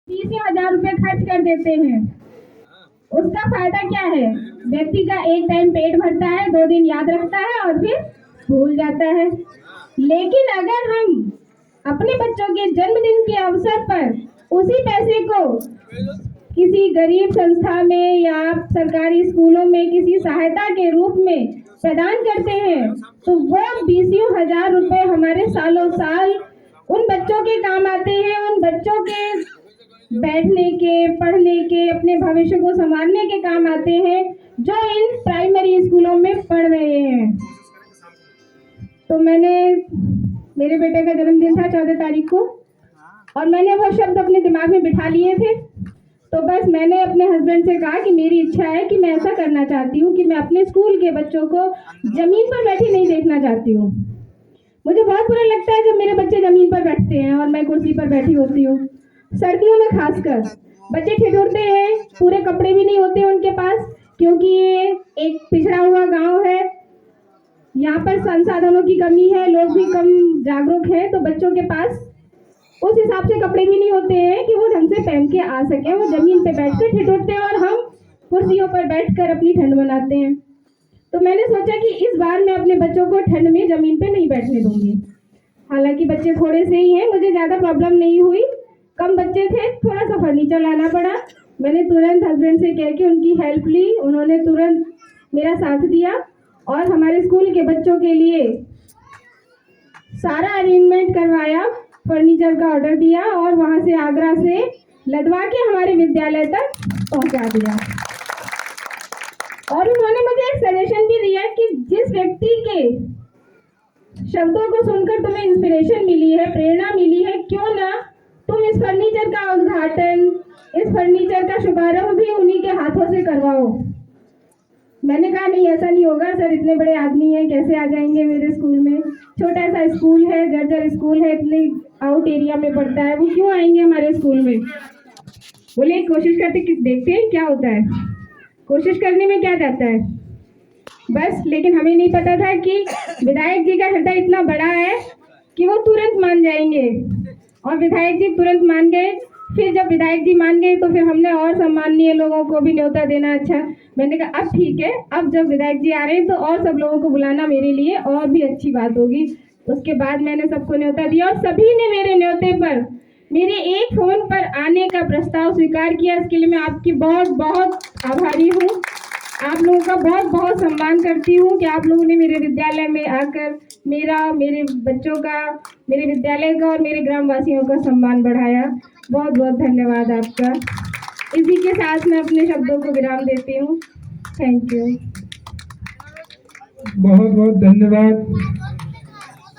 30,000 रुपए खर्च कर देते हैं। उसका फायदा क्या है? व्यक्ति का एक टाइम पेट भरता है, 2 दिन याद रखता है और फिर भूल जाता है। लेकिन अगर हम अपने बच्चों के जन्मदिन के अवसर पर उसी पैसे को किसी गरीब संस्था में या सरकारी स्कूलों में किसी सहायता के रूप में प्रदान करते हैं, तो वो 20,000 रुपए हमारे सालों साल उन बच्चों के काम आते हैं, उन बच्चों के बैठने के, पढ़ने के, अपने भविष्य को संवारने के काम आते हैं, जो इन प्राइमरी स्कूलों में पढ़ रहे हैं। तो मेरे बेटे का जन्मदिन था 14 तारीख को, और मैंने वो शब्द अपने दिमाग में बिठा लिए थे। तो बस मैंने अपने हस्बैंड से कहा कि मेरी इच्छा है कि मैं ऐसा करना चाहती हूँ कि मैं अपने स्कूल के बच्चों को जमीन पर बैठी नहीं देखना चाहती हूँ। मुझे बहुत बुरा लगता है जब मेरे बच्चे जमीन पर बैठते हैं और मैं कुर्सी पर बैठी होती हूँ। सर्दियों में खासकर बच्चे ठिठुरते हैं, पूरे कपड़े भी नहीं होते उनके पास, क्योंकि ये एक पिछड़ा हुआ गांव है, यहाँ पर संसाधनों की कमी है, लोग भी कम जागरूक हैं, तो बच्चों के पास उस हिसाब से कपड़े भी नहीं होते हैं कि वो ढंग से पहन के आ सके। वो जमीन पे बैठकर ठिठुरते हैं और हम कुर्सियों पर बैठकर अपनी ठंड मनाते हैं। तो मैंने सोचा कि इस बार मैं अपने बच्चों को ठंड में जमीन पे नहीं बैठने दूंगी। हालांकि बच्चे थोड़े से ही हैं, मुझे ज़्यादा प्रॉब्लम नहीं हुई, कम बच्चे थे, थोड़ा सा फर्नीचर लाना पड़ा। मैंने तुरंत हस्बैंड से कह के उनकी हेल्प ली, उन्होंने तुरंत मेरा साथ दिया और हमारे स्कूल के बच्चों के लिए सारा अरेंजमेंट करवाया, फर्नीचर का ऑर्डर दिया और वहाँ से आगरा से लदवा के हमारे विद्यालय तक पहुँचा दिया। और उन्होंने मुझे एक सजेशन भी दिया कि जिस व्यक्ति के शब्दों को सुनकर तुम्हें इंस्पिरेशन मिली है, प्रेरणा मिली है, क्यों ना तुम इस फर्नीचर का उद्घाटन, इस फर्नीचर का शुभारंभ भी उन्हीं के हाथों से करवाओ। मैंने कहा नहीं, ऐसा नहीं होगा सर, इतने बड़े आदमी हैं, कैसे आ जाएंगे मेरे स्कूल में? छोटा सा स्कूल है, जर्जर स्कूल है, इतने आउट एरिया में पड़ता है, वो क्यों आएंगे हमारे स्कूल में? बोले कोशिश करते कि देखते हैं क्या होता है, कोशिश करने में क्या जाता है बस। लेकिन हमें नहीं पता था कि विधायक जी का हृदय इतना बड़ा है कि वो तुरंत मान जाएंगे, और विधायक जी तुरंत मान गए। फिर जब विधायक जी मान गए तो फिर हमने और सम्माननीय लोगों को भी न्योता देना। अच्छा, मैंने कहा अब ठीक है, अब जब विधायक जी आ रहे हैं तो और सब लोगों को बुलाना मेरे लिए और भी अच्छी बात होगी। उसके बाद मैंने सबको न्योता दिया और सभी ने मेरे न्योते पर, मेरे एक फोन पर आने का प्रस्ताव स्वीकार किया। इसके लिए मैं आपकी बहुत बहुत आभारी हूँ। आप लोगों का बहुत बहुत सम्मान करती हूँ कि आप लोगों ने मेरे विद्यालय में आकर मेरे बच्चों का, मेरे विद्यालय का और मेरे ग्रामवासियों का सम्मान बढ़ाया। बहुत बहुत धन्यवाद आपका। इसी के साथ मैं अपने शब्दों को विराम देती हूँ। Thank you. बहुत बहुत धन्यवाद।